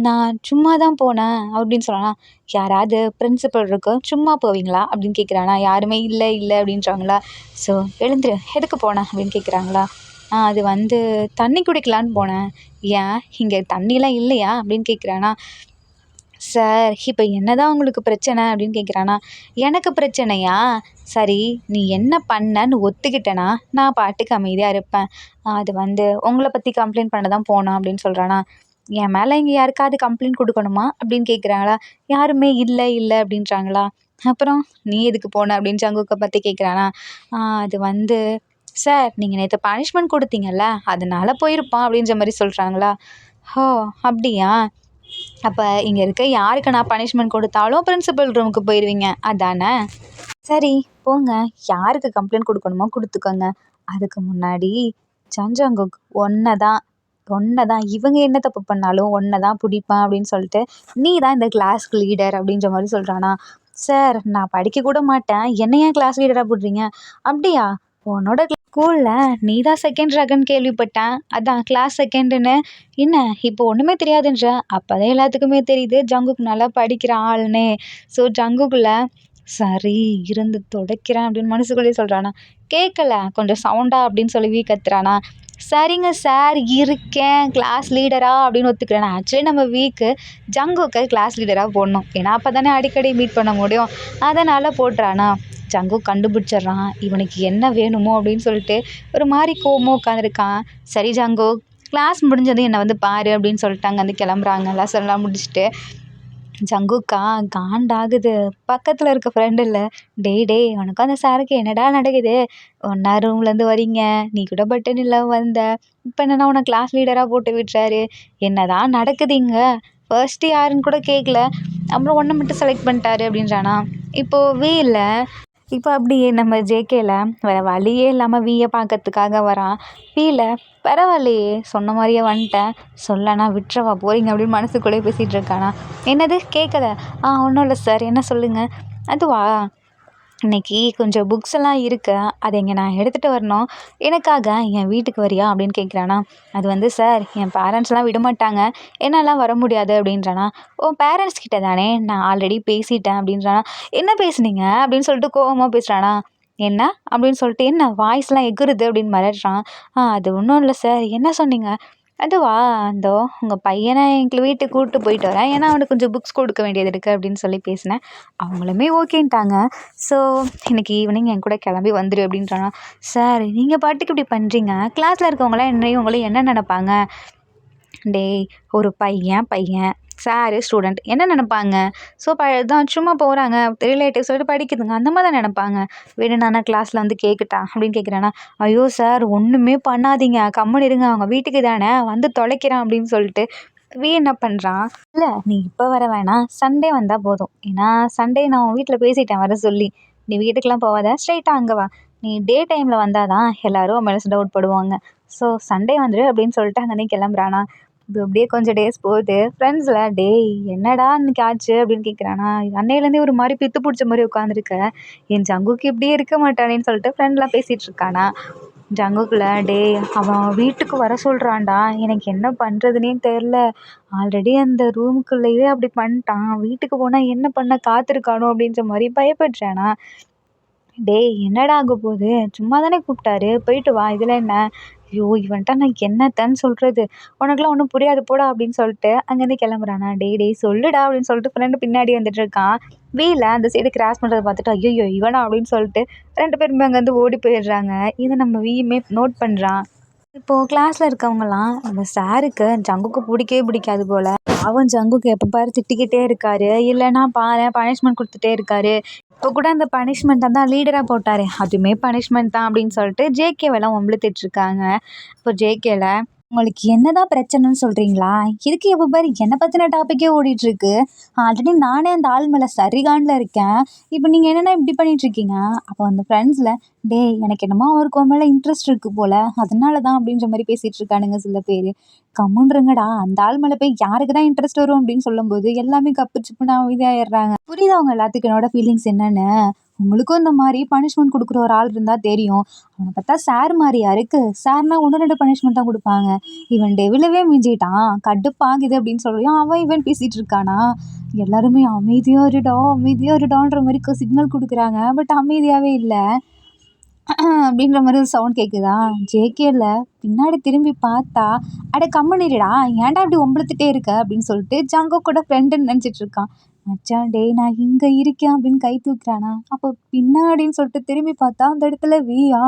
நான் சும்மா தான் போனேன் அப்படின்னு சொன்னானா. யாராவது பிரின்சிபல் இருக்கு சும்மா போவீங்களா அப்படின்னு கேட்குறானா. யாருமே இல்லை இல்லை அப்படின்றாங்களா. ஸோ எழுந்துரு எதுக்கு போனேன் அப்படின்னு கேட்குறாங்களா. அது வந்து தண்ணி குடிக்கலான்னு போனேன். ஏன் இங்கே தண்ணிலாம் இல்லையா அப்படின்னு கேட்குறானா. சார் இப்போ என்னதான் உங்களுக்கு பிரச்சனை அப்படின்னு கேட்குறானா. எனக்கு பிரச்சனையா, சரி நீ என்ன பண்ணன்னு ஒத்துக்கிட்டேனா நான் பாட்டுக்கு அமைதியாக இருப்பேன், அது வந்து உங்களை பற்றி கம்ப்ளைண்ட் பண்ண தான் போனோம் அப்படின்னு சொல்கிறானா. என் மேலே இங்கே யாருக்காவது கம்ப்ளைண்ட் கொடுக்கணுமா அப்படின்னு கேட்குறாங்களா. யாருமே இல்லை இல்லை அப்படின்றாங்களா. அப்புறம் நீ எதுக்கு போன அப்படின்னு சங்குக்கை பற்றி கேட்குறானா. அது வந்து சார் நீங்கள் நேற்று பனிஷ்மெண்ட் கொடுத்தீங்கல்ல அதனால போயிருப்பான் அப்படின்ற மாதிரி சொல்கிறாங்களா. ஓ அப்படியா, அப்போ இங்கே இருக்க யாருக்கு நான் பனிஷ்மெண்ட் கொடுத்தாலும் பிரின்சிபல் ரூமுக்கு போயிடுவீங்க அதானே. சரி போங்க, யாருக்கு கம்ப்ளைண்ட் கொடுக்கணுமோ கொடுத்துக்கோங்க, அதுக்கு முன்னாடி ஜங்ஜாங்குக் ஒன்றை தான் இவங்க என்ன தப்பு பண்ணாலும் ஒன்றை தான் பிடிப்பான் அப்படின்னு சொல்லிட்டு நீ தான் இந்த கிளாஸ்க்கு லீடர் அப்படின்ற மாதிரி சொல்கிறானா. சார் நான் படிக்க கூட மாட்டேன், என்ன ஏன் கிளாஸ் லீடராக போடுறீங்க, அப்படியா உன்னோட ஸ்கூலில் நீ தான் செகண்ட் ரகன்னு கேள்விப்பட்டேன், அதான் கிளாஸ் செகண்டுன்னு. என்ன இப்போ ஒன்றுமே தெரியாதுன்ற? அப்போதான் எல்லாத்துக்குமே தெரியுது ஜங்குக் நல்லா படிக்கிற ஆள்னே. ஸோ ஜங்குக்குல சரி இருந்து துடைக்கிறேன் அப்படின்னு மனசுக்குள்ளேயே சொல்கிறானா. கேட்கல கொஞ்சம் சவுண்டா அப்படின்னு சொல்லி கத்துறானா. சரிங்க சார் இருக்கேன் கிளாஸ் லீடரா அப்படின்னு ஒத்துக்கிறேன். ஆக்சுவலி நம்ம வீக்கு ஜங்குக்கை கிளாஸ் லீடராக போடணும், ஏன்னா அப்போ தானே அடிக்கடி மீட் பண்ண முடியும். அதனால் போட்டுறானா. ஜங்குக் கண்டுபிடிச்சிட்றான் இவனுக்கு என்ன வேணுமோ அப்படின்னு சொல்லிட்டு ஒரு மாதிரி கோவமாக உட்காந்துருக்கான். சரி ஜங்குக், கிளாஸ் முடிஞ்சதும் என்னை வந்து பாரு அப்படின்னு சொல்லிட்டு அங்கேருந்து கிளம்புறாங்க லெசன்லாம் முடிச்சுட்டு. ஜங்குக்கா காண்டாகுது, பக்கத்தில் இருக்க ஃப்ரெண்டு இல்லை. டேய் டேய் உனக்கும் அந்த சாருக்கு என்னடா நடக்குது? ஒன்றா ரூம்லேருந்து வரீங்க, நீ கூட பட்டன் இல்லாமல் வந்த, இப்போ என்னன்னா உன்னை கிளாஸ் லீடராக போட்டு விட்டுறாரு. என்னதான் நடக்குது இங்கே? ஃபர்ஸ்ட்டு யாருன்னு கூட கேட்கல, அப்புறம் ஒன்றை மட்டும் செலக்ட் பண்ணிட்டாரு அப்படின்றானா. இப்போது வீல இப்போ அப்படியே நம்ம ஜேகேல வேறு வழியே இல்லாமல் வீயை பார்க்கறதுக்காக வரான். வீல பரவாயில்லையே சொன்ன மாதிரியே வந்துட்டேன், சொல்லனா விட்டுறவா போறீங்க அப்படின்னு மனசுக்குள்ளேயே பேசிகிட்டு இருக்கானா. என்னது கேட்கல? ஒன்றும் இல்லை சார், என்ன சொல்லுங்கள். அதுவா, இன்னைக்கு கொஞ்சம் புக்ஸ் எல்லாம் இருக்கு, அதை இங்கே நான் எடுத்துகிட்டு வரணும், எனக்காக என் வீட்டுக்கு வரியா அப்படின்னு கேட்குறானா. அது வந்து சார் என் பேரண்ட்ஸ்லாம் விட மாட்டாங்க, என்னாலாம் வர முடியாது அப்படின்றானா. உன் பேரண்ட்ஸ் கிட்ட தானே நான் ஆல்ரெடி பேசிட்டேன் அப்படின்றானா. என்ன பேசுனீங்க அப்படின்னு சொல்லிட்டு கோவமாக பேசுகிறானா. என்ன அப்படின்னு சொல்லிட்டு என்ன வாய்ஸ்லாம் எகுறுது அப்படின்னு மிரட்டுறான். அது ஒன்றும் இல்லை சார், என்ன சொன்னீங்க? அதுவா, அந்தோ உங்கள் பையனை எங்கள் வீட்டுக்கு கூப்பிட்டு போயிட்டு வரேன், ஏன்னா அவனுக்கு கொஞ்சம் புக்ஸ் கொடுக்க வேண்டியது இருக்குது அப்படின்னு சொல்லி பேசினேன். அவங்களுமே ஓகேன்ட்டாங்க. ஸோ இன்னைக்கு ஈவினிங் என் கூட கிளம்பி வந்துடு அப்படின்றானா. சார் நீங்கள் பாட்டுக்கு இப்படி பண்ணுறீங்க, கிளாஸில் இருக்கவங்களாம் என்னையும் உங்களையும் என்ன நினைப்பாங்க? டேய், ஒரு பையன் பையன் சாரு ஸ்டூடெண்ட் என்ன நினைப்பாங்க? ஸோ தான் சும்மா போகிறாங்க ரிலேட்டிவ்ஸ் சொல்லிட்டு படிக்குதுங்க, அந்த மாதிரி தான் நினைப்பாங்க. வேணும்னா கிளாஸில் வந்து கேட்குட்டா அப்படின்னு கேட்குறானா. ஐயோ சார் ஒன்றுமே பண்ணாதீங்க, கம்முன்னு இருங்க, அவங்க வீட்டுக்கு தானே வந்து தொலைக்கிறான் அப்படின்னு சொல்லிட்டு என்ன பண்ணுறான். இல்லை நீ இப்போ வர வேணாம், சண்டே வந்தால் போதும், ஏன்னா சண்டே நான் உன் வீட்டில் பேசிட்டேன் வர சொல்லி. நீ வீட்டுக்கெலாம் போகாத, ஸ்ட்ரைட்டாக அங்கே வா. நீ டே டைமில் வந்தால் தான் எல்லோரும் மேலே டவுட் படுவாங்க. ஸோ சண்டே வந்துடு அப்படின்னு சொல்லிட்டு அங்கேருந்து கிளம்புறானா. இது அப்படியே கொஞ்சம் டேஸ் போகுது. ஃப்ரெண்ட்ஸில் டேய் என்னடா இன்னைக்கு ஆச்சு அப்படின்னு கேட்குறானா. அன்னையிலேருந்தே ஒரு மாதிரி பித்து பிடிச்ச மாதிரி உட்காந்துருக்க, என் ஜங்குக்கு இப்படியே இருக்க மாட்டானேன்னு சொல்லிட்டு ஃப்ரெண்ட்லாம் பேசிகிட்டு இருக்கானா. ஜங்குக்குள்ள டேய் அவன் வீட்டுக்கு வர சொல்கிறான்டா, எனக்கு என்ன பண்ணுறதுனே தெரில, ஆல்ரெடி அந்த ரூமுக்குள்ளேயே அப்படி பண்ணிட்டான், வீட்டுக்கு போனால் என்ன பண்ண காத்திருக்கானோ அப்படின்ற மாதிரி பயப்படுறானா. டேய் என்னடா ஆக போகுது, சும்மா தானே கூப்பிட்டாரு, போயிட்டு வா, இதில் என்ன? ஐயோ இவன்ட்ட நான் என்னத்தன்னு சொல்கிறது, உனக்குலாம் ஒன்றும் புரியாது போடா அப்படின்னு சொல்லிட்டு அங்கேருந்து கிளம்புறானா. டேய் டேய் சொல்லுடா அப்படின்னு சொல்லிட்டு ஃப்ரெண்டு பின்னாடி வந்துட்டு இருக்கான். வீல அந்த சைடு கிராஸ் பண்ணுறதை பார்த்துட்டு ஐயோ இவனா அப்படின்னு சொல்லிட்டு 2 பேருமே அங்கேருந்து ஓடி போயிடுறாங்க. இதை நம்ம வீயுமே நோட் பண்ணுறான். இப்போது கிளாஸில் இருக்கவங்கலாம் நம்ம சாருக்கு ஜங்குக்கு பிடிக்கவே பிடிக்காது போல், அவன் ஜங்குக்கு எப்போ பாரு திட்டிக்கிட்டே இருக்காரு, இல்லைன்னா பாரு பனிஷ்மெண்ட் கொடுத்துட்டே இருக்காரு. இப்போ கூட அந்த பனிஷ்மெண்ட்டை தான் லீடராக போட்டார், அதுவுமே பனிஷ்மெண்ட் தான் அப்படின்னு சொல்லிட்டு ஜேகேவெல்லாம் வம்பிழுத்துட்ருக்காங்க. இப்போ ஜேகேல உங்களுக்கு என்னதான் பிரச்சனைன்னு சொல்கிறீங்களா? இதுக்கு எப்போ பாரு என்னை பற்றின டாப்பிக்கே ஓடிட்டுருக்கு, ஆல்ரெடி நானே அந்த ஆள் மேலே சரிகாண்டில் இருக்கேன், இப்போ நீங்கள் என்னென்னா இப்படி பண்ணிகிட்ருக்கீங்க. அப்போ அந்த ஃப்ரெண்ட்ஸில் டேய் எனக்கு என்னமோ அவருக்கு உன் மேலே இன்ட்ரெஸ்ட் இருக்குது போல், அதனால தான் அப்படின்ற மாதிரி பேசிகிட்டு இருக்கானுங்க சில பேர். கம்முன்றுங்கடா, அந்த ஆள் மேலே போய் யாருக்கு தான் இன்ட்ரெஸ்ட் வரும் அப்படின்னு சொல்லும்போது எல்லாமே கப்பு சிப்புன்னு அமைதியாகிடுறாங்க. புரியுதா அவங்க எல்லாத்துக்கும் என்னோட ஃபீலிங்ஸ் என்னென்னு? உங்களுக்கும் இந்த மாதிரி பனிஷ்மெண்ட் கொடுக்குற ஒரு ஆள் இருந்தால் தெரியும். அவனை பார்த்தா சார் மாதிரியா இருக்குது, சார்னா 1-2 பனிஷ்மெண்ட் தான் கொடுப்பாங்க, இவன் டெவிலவே மிஞ்சிட்டான், கடுப்பாகுது அப்படின்னு சொல்லியும் அவன் பேசிகிட்டு இருக்கானா. எல்லாருமே அமைதியாக இருடான்ற மாதிரி சிக்னல் கொடுக்குறாங்க, பட் அமைதியாகவே இல்லை அப்படின்ற மாதிரி ஒரு சவுண்ட் கேட்குதா. ஜேகேல பின்னாடி திரும்பி பார்த்தா அட கம்முனிடுடா, ஏன்டா இப்படி ஒம்பளுத்துட்டே இருக்க அப்படின்னு சொல்லிட்டு ஜங்கோ கூட ஃப்ரெண்டுன்னு நினச்சிட்டு இருக்கான். மச்சான் டேய் நான் இங்கே இருக்கேன் அப்படின்னு கை தூக்குறானா. அப்போ பின்னாடின்னு சொல்லிட்டு திரும்பி பார்த்தா அந்த இடத்துல வீயா.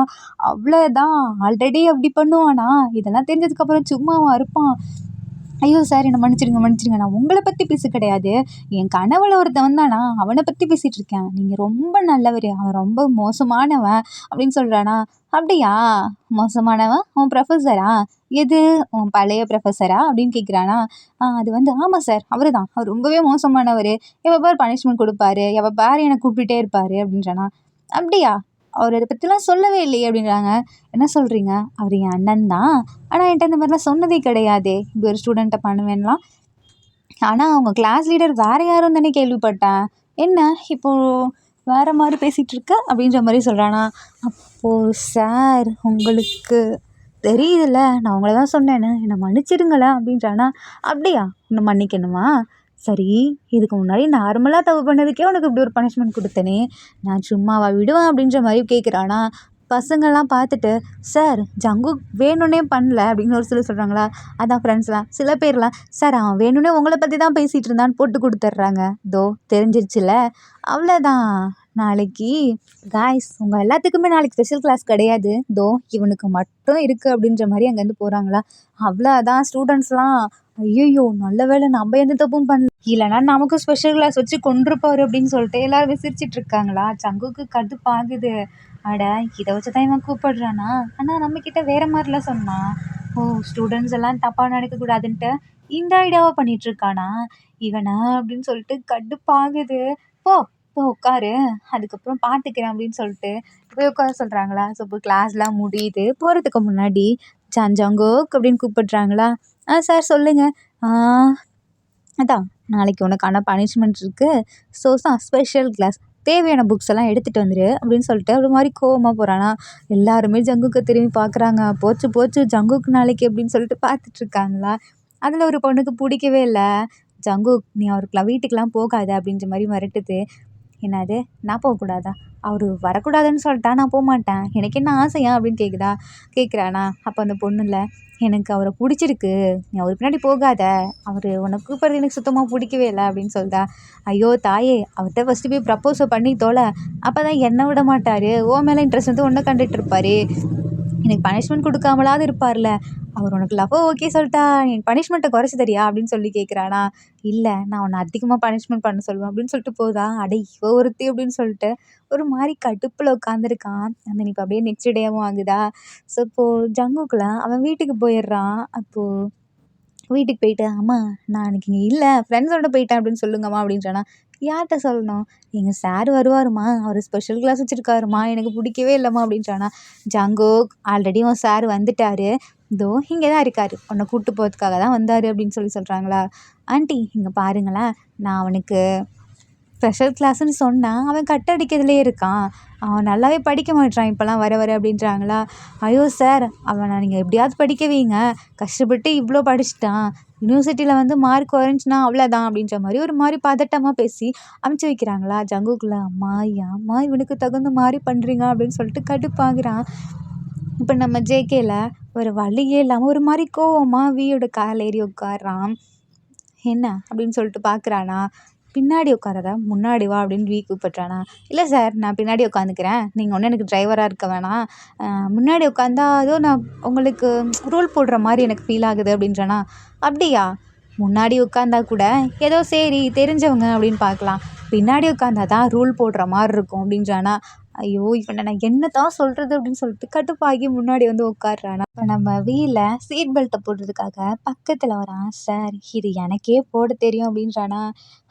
அவ்வளோதான், ஆல்ரெடி அப்படி பண்ணுவானா, இதெல்லாம் தெரிஞ்சதுக்கப்புறம் சும்மாவா இருப்பான். ஐயோ சார் என்னை மன்னிச்சிடுங்க, நான் உங்களை பற்றி பேச கிடையாது, என் கனவுல ஒருத்தன் வந்தானா அவனை பற்றி பேசிகிட்டு இருக்கேன், நீங்கள் ரொம்ப நல்லவர், அவன் ரொம்ப மோசமானவன் அப்படின்னு சொல்கிறானா. அப்படியா, மோசமானவன் உன் ப்ரொஃபஸரா? எது உன் பழைய ப்ரொஃபஸரா அப்படின்னு கேட்குறானா. அது வந்து ஆமாம் சார் அவர் தான், அவர் ரொம்பவே மோசமானவர், எவ்வளோ பேர் பனிஷ்மெண்ட் கொடுப்பாரு, எவ்வளோ பேர் என்னை கூப்பிட்டுட்டே இருப்பார் அப்படின்றானா. அப்படியா, அவர் அதை பற்றிலாம் சொல்லவே இல்லையே அப்படின்றாங்க. என்ன சொல்கிறீங்க, அவர் என் அண்ணன் தான், ஆனால் என்கிட்ட இந்த மாதிரிலாம் சொன்னதே கிடையாதே, இப்படி ஒரு ஸ்டூடெண்ட்டை பண்ணுவேன்லாம். ஆனால் அவங்க கிளாஸ் லீடர் வேறு யாரும் தானே கேள்விப்பட்டேன். என்ன இப்போது வேறு மாதிரி பேசிகிட்டு இருக்க அப்படின்ற மாதிரி சொல்கிறானா. அப்போது சார் உங்களுக்கு தெரியுதுல்ல நான் உங்களை தான் சொன்னேன்னு என்னை மன்னிச்சிடுங்களேன் அப்படின்றானா. அப்படியா இன்னும் மன்னிக்கணுமா? சரி இதுக்கு முன்னாடி நார்மலாக தப்பு பண்ணதுக்கே உனக்கு இப்படி ஒரு பனிஷ்மெண்ட் கொடுத்தனே நான் சும்மாவா விடுவேன் அப்படின்ற மாதிரி கேட்குறானா. பசங்கள்லாம் பார்த்துட்டு சார் ஜங்குக் வேணும்னே பண்ணல அப்படின்னு ஒரு சிலர் சொல்கிறாங்களா. அதான் ஃப்ரெண்ட்ஸ்லாம் சில பேர்லாம் சார் அவன் வேணும்னே உங்களை பற்றி தான் பேசிகிட்டு இருந்தான்னு போட்டு கொடுத்துட்றாங்க. தோ தெரிஞ்சிருச்சுல அவ்வளோதான். நாளைக்கு காய்ஸ் உங்கள் எல்லாத்துக்குமே நாளைக்கு ஸ்பெஷல் கிளாஸ் கிடையாது. தோ இவனுக்கு மட்டும் இருக்குது அப்படின்ற மாதிரி அங்கேருந்து போகிறாங்களா. அவ்வளோதான் ஸ்டூடெண்ட்ஸ்லாம் ஐயோ நல்ல வேளை நம்ம எந்த தப்பும் பண்ணல இல்லைனா நமக்கும் ஸ்பெஷல் கிளாஸ் வச்சு கொண்டிருப்பாரு அப்படின்னு சொல்லிட்டு எல்லாரும் விசிரிச்சிட்டு இருக்காங்களா. ஜங்குக்கு கடுப்பாகுது. அட இதை வச்சு தான் இவன் கூப்பிடுறானா. ஆனால் நம்மக்கிட்ட வேறு மாதிரிலாம் சொன்னான். ஓ ஸ்டூடெண்ட்ஸ் எல்லாம் தப்பாக நினைக்கக்கூடாதுன்ட்டு இந்த ஐடியாவை பண்ணிட்டு இருக்கானா இவனை அப்படின்னு சொல்லிட்டு கடுப்பாகுது. போ போ உட்காரு அதுக்கப்புறம் பார்த்துக்கிறேன் அப்படின்னு சொல்லிட்டு போய் உட்கார சொல்கிறாங்களா. ஸோ இப்போ கிளாஸ்லாம் முடியுது. போகிறதுக்கு முன்னாடி ஜங்கோக் அப்படின்னு கூப்பிடுறாங்களா. சார் சொல்லுங்கள். அதான் நாளைக்கு உனக்கான பனிஷ்மெண்ட் இருக்குது. ஸோ ஸ்பெஷல் கிளாஸ் தேவையான புக்ஸ் எல்லாம் எடுத்துகிட்டு வந்துரு அப்படின்னு சொல்லிட்டு ஒரு மாதிரி கோவமாக போகிறானா. எல்லாருமே ஜங்குக்கை திரும்பி பார்க்குறாங்க. போச்சு போச்சு ஜங்குக்கு நாளைக்கு அப்படின்னு சொல்லிட்டு பார்த்துட்ருக்காங்களா. அதில் ஒரு பொண்ணுக்கு பிடிக்கவே இல்லை. ஜங்குக் நீ அவருக்குலாம் வீட்டுக்கெலாம் போகாத அப்படின்ற மாதிரி மிரட்டுது. என்னது நான் போகக்கூடாதா? அவர் வரக்கூடாதுன்னு சொல்லிட்டா நான் போக மாட்டேன். எனக்கு என்ன ஆசையா அப்படின்னு கேட்குறானா. அப்போ அந்த பொண்ணு இல்லை எனக்கு அவரை பிடிச்சிருக்கு நீ அவர் பின்னாடி போகாத அவர் உன்னை கூப்பிட்றது எனக்கு சுத்தமாக பிடிக்கவே இல்லை அப்படின்னு சொல்லிட்டா. ஐயோ தாயே அவர்கிட்ட ஃபஸ்ட்டு போய் ப்ரப்போஸை பண்ணி தோலை அப்போ தான் என்னை விட மாட்டார். ஓ மேலே இன்ட்ரெஸ்ட் வந்து ஒன்றை கண்டுட்டு இருப்பார். எனக்கு பனிஷ்மெண்ட் கொடுக்காமலாவது இருப்பார்ல. அவர் உனக்கு லவ்வை ஓகே சொல்லிட்டா எனக்கு பனிஷ்மெண்ட்டை குறைச்சி தரியா அப்படின்னு சொல்லி கேட்குறானா. இல்லை நான் உன்னை அதிகமாக பனிஷ்மெண்ட் பண்ண சொல்லுவேன் அப்படின்னு சொல்லிட்டு போதா. அடே இவ ஒருத்தி அப்படின்னு சொல்லிட்டு ஒரு மாதிரி கடுப்பில் உட்காந்துருக்கான். அந்த இப்போ அப்படியே நெக்ஸ்ட் டேவும் ஆகுதா. ஸோ இப்போது ஜங்குக்குள்ள அவன் வீட்டுக்கு போயிடுறான். அப்போது வீட்டுக்கு போயிட்டு அம்மா நான் எனக்கு இங்கே இல்லை ஃப்ரெண்ட்ஸோட போயிட்டேன் அப்படின்னு சொல்லுங்கம்மா அப்படின்றானா. யார்கிட்ட சொல்லணும்? எங்கள் சார் வருவாருமா அவர் ஸ்பெஷல் கிளாஸ் வச்சுருக்காருமா எனக்கு பிடிக்கவே இல்லைம்மா அப்படின்றானா. ஜங்கோக் ஆல்ரெடி உன் சார் வந்துட்டார். இதோ இங்கே தான் இருக்கார் உன்னை கூப்பிட்டு போகிறதுக்காக தான் வந்தார் அப்படின்னு சொல்கிறாங்களா. ஆண்டி இங்கே பாருங்களேன் நான் அவனுக்கு ஸ்பெஷல் கிளாஸ்ன்னு சொன்னால் அவன் கட் அடிக்கிறதுலே இருக்கான். அவன் நல்லாவே படிக்க மாட்டான் இப்போலாம் வர அப்படின்றாங்களா. ஐயோ சார் அவனை நீங்கள் எப்படியாவது படிக்க வைங்க கஷ்டப்பட்டு இவ்வளோ படிச்சிட்டான் யூனிவர்சிட்டியில் வந்து மார்க் குறைஞ்சினா அவ்வளோதான் அப்படின்ற மாதிரி ஒரு மாதிரி பதட்டமாக பேசி அமுச்சு வைக்கிறாங்களா. ஜங்குக்குள்ள அம்மா ஏம்மா இவனுக்கு தகுந்த மாதிரி பண்ணுறீங்க அப்படின்னு சொல்லிட்டு கடுப்பாகிறான். இப்போ நம்ம ஜேகேல ஒரு வழியே இல்லாமல் ஒரு மாதிரி கோவமாக வியோட கால் ஏறி உட்காடுறான். என்ன அப்படின்னு சொல்லிட்டு பார்க்குறானா. பின்னாடி உட்காராதா முன்னாடி வா அப்படின்னு வி கூப்பிட்றானா. இல்லை சார் நான் பின்னாடி உட்காந்துக்கிறேன் நீங்கள் ஒன்றும் எனக்கு டிரைவராக இருக்க வேணாம் முன்னாடி உட்காந்தா அதோ நான் உங்களுக்கு ரூல் போடுற மாதிரி எனக்கு ஃபீல் ஆகுது அப்படின்றானா. அப்படியா முன்னாடி உட்காந்தா கூட ஏதோ சரி தெரிஞ்சவங்க அப்படின்னு பார்க்கலாம் பின்னாடி உட்காந்தா தான் ரூல் போடுற மாதிரி இருக்கும் அப்படின்றானா. ஐயோ இவனை நான் என்ன தான் சொல்கிறது அப்படின்னு சொல்லிட்டு கடுப்பாகி முன்னாடி வந்து உட்காடுறானா. இப்போ நம்ம வீல சீட் பெல்ட்டை போடுறதுக்காக பக்கத்தில் வரான். சார் இது எனக்கே போட தெரியும் அப்படின்றானா.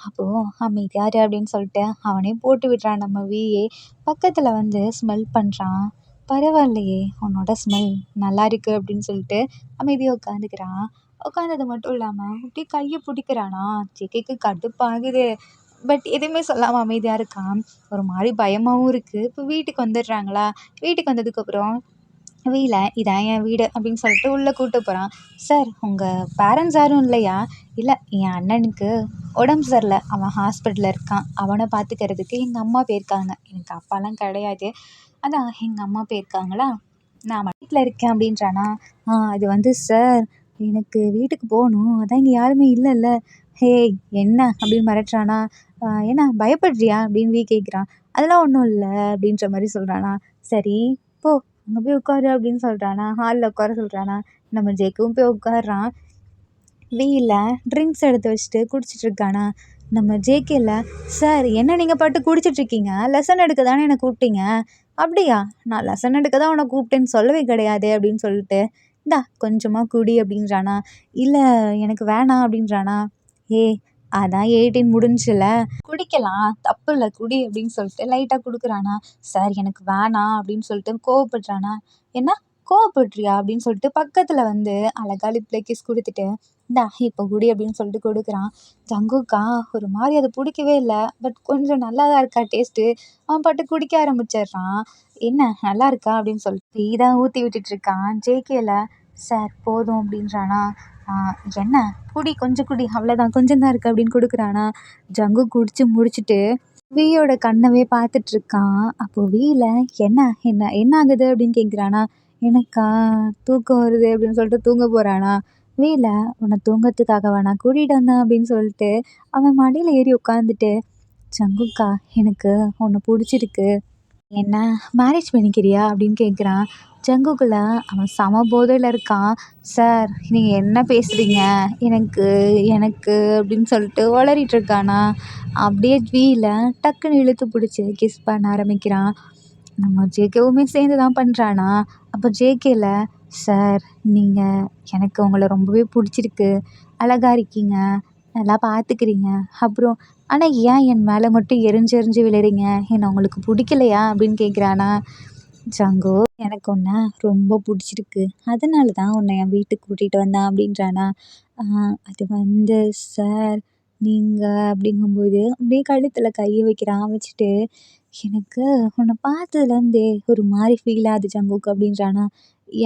அப்போது அமைதியாரு அப்படின்னு சொல்லிட்டு அவனே போட்டு விடுறான். நம்ம வீயே பக்கத்தில் வந்து ஸ்மெல் பண்ணுறான். பரவாயில்லையே உன்னோட ஸ்மெல் நல்லா இருக்குது அப்படின்னு சொல்லிட்டு அமைதியாக உட்காந்துக்கிறான். உட்காந்தது மட்டும் இல்லாமல் அப்படியே கையை பிடிக்கிறானா. ஜேகேக்கு கடுப்பாகுது. பட் எதுவுமே சொல்லாமல் அமைதியாக இருக்கான். ஒரு மாதிரி பயமாகவும் இருக்குது. இப்போ வீட்டுக்கு வந்துடுறாங்களா. வீட்டுக்கு வந்ததுக்கப்புறம் வீல இதான் என் வீடு அப்படின்னு சொல்லிட்டு உள்ளே கூப்பிட்டு போகிறான். சார் உங்கள் பேரண்ட்ஸ் யாரும் இல்லையா? இல்லை என் அண்ணனுக்கு உடம்பு சரியில்லை அவன் ஹாஸ்பிட்டலில் இருக்கான் அவனை பார்த்துக்கிறதுக்கு எங்கள் அம்மா போயிருக்காங்க எனக்கு அப்பாலாம் கிடையாது அதான் எங்கள் அம்மா போயிருக்காங்களா நான் வீட்டில் இருக்கேன் அப்படின்றானா. அது வந்து சார் எனக்கு வீட்டுக்கு போகணும் அதான் இங்கே யாருமே இல்லைல்ல. ஹே என்ன அப்படின்னு மிரட்டுறானா. என்ன பயப்படுறியா அப்படின்னு கேட்குறான். அதெல்லாம் ஒன்றும் இல்லை அப்படின்ற மாதிரி சொல்கிறானா. சரி போ அங்கே போய் உட்காரு அப்படின்னு சொல்கிறானா. ஹாலில் உட்கார சொல்கிறானா. நம்ம ஜேக்கும் போய் உட்காடுறான். வீல ட்ரிங்க்ஸ் எடுத்து வச்சுட்டு குடிச்சிட்டு இருக்கானா. நம்ம ஜேகேல சார் என்ன நீங்கள் பாட்டு குடிச்சிட்ருக்கீங்க லெசன் எடுக்க தானே என்னை கூப்பிட்டீங்க. அப்படியா நான் லெசன் எடுக்க தான் உன்னை கூப்பிட்டேன்னு சொல்லவே கிடையாது அப்படின்னு சொல்லிட்டு இந்தா கொஞ்சமாக குடி அப்படின்றானா. இல்லை எனக்கு வேணாம் அப்படின்றானா. ஏ அதான் 18 முடிஞ்சுல குடிக்கலாம் தப்பு இல்லை குடி அப்படின்னு சொல்லிட்டு லைட்டாக கொடுக்குறானா. சார் எனக்கு வேணாம் அப்படின்னு சொல்லிட்டு கோவப்படுறானா. என்ன கோவப்படுறியா அப்படின்னு சொல்லிட்டு பக்கத்தில் வந்து அழகா லிப்பில் கிஸ் கொடுத்துட்டு இந்தா இப்போ குடி அப்படின்னு சொல்லிட்டு கொடுக்குறான். ஜங்குக்கா ஒரு மாதிரி அது பிடிக்கவே இல்லை. பட் கொஞ்சம் நல்லா தான் இருக்கா டேஸ்ட்டு. அவன் பாட்டு குடிக்க ஆரம்பிச்சிடுறான். என்ன நல்லா இருக்கா அப்படின்னு சொல்லிட்டு டீ தான் ஊற்றி விட்டுட்டு இருக்கான். ஜேகேல சார் போதும் அப்படின்றானா. என்ன குடி கொஞ்சம் குடி அவ்வளோதான் கொஞ்சம் தான் இருக்குது அப்படின்னு கொடுக்குறானா. ஜங்கு குடிச்சு முடிச்சுட்டு வியோட கண்ணவே பார்த்துட்டு இருக்கான். அப்போ வியில் என்ன என்ன என்ன ஆகுது அப்படின்னு கேட்குறானா. எனக்கா தூக்கம் வருது அப்படின்னு சொல்லிட்டு தூங்க போகிறானா. வீல உன்னை தூங்கறதுக்காக வேணா கூட்டிகிட்டு வந்தேன் அப்படின்னு சொல்லிட்டு அவன் மடியில் ஏறி உட்காந்துட்டு ஜங்குக்கா எனக்கு உன்னை பிடிச்சிருக்கு என்ன மேரேஜ் பண்ணிக்கிறியா அப்படின்னு கேட்குறான். ஜங்குக்குள்ள அவன் சம போதையில் இருக்கான். சார் நீங்கள் என்ன பேசுகிறீங்க எனக்கு எனக்கு அப்படின்னு சொல்லிட்டு உளறிட்டு இருக்கானா. அப்படியே வீல டக்குன்னு இழுத்து பிடிச்சி கிஸ் பண்ண ஆரம்பிக்கிறான். நம்ம ஜேகேவுமே சேர்ந்து தான் பண்ணுறானா. அப்போ ஜேகேல சார் நீங்கள் எனக்கு உங்களை ரொம்பவே பிடிச்சிருக்கு அழகா இருக்கீங்க நல்லா பார்த்துக்கிறீங்க அப்புறம் ஆனால் ஏன் என் மேலே மட்டும் எரிஞ்சு எரிஞ்சு விழுறீங்க என்ன உங்களுக்கு பிடிக்கலையா அப்படின்னு கேட்குறானா. ஜங்கோ எனக்கு உன்னை ரொம்ப பிடிச்சிருக்கு அதனால தான் உன்னை என் வீட்டுக்கு கூட்டிகிட்டு வந்தேன் அப்படின்றானா. அது வந்து சார் நீங்கள் அப்படிங்கும்போது அப்படியே கழுத்தில் கையை வைக்கிறான். வச்சுட்டு எனக்கு உன்னை பார்த்ததுலேருந்தே ஒரு மாதிரி ஃபீல் ஆகுது ஜங்குக்கு அப்படின்றானா.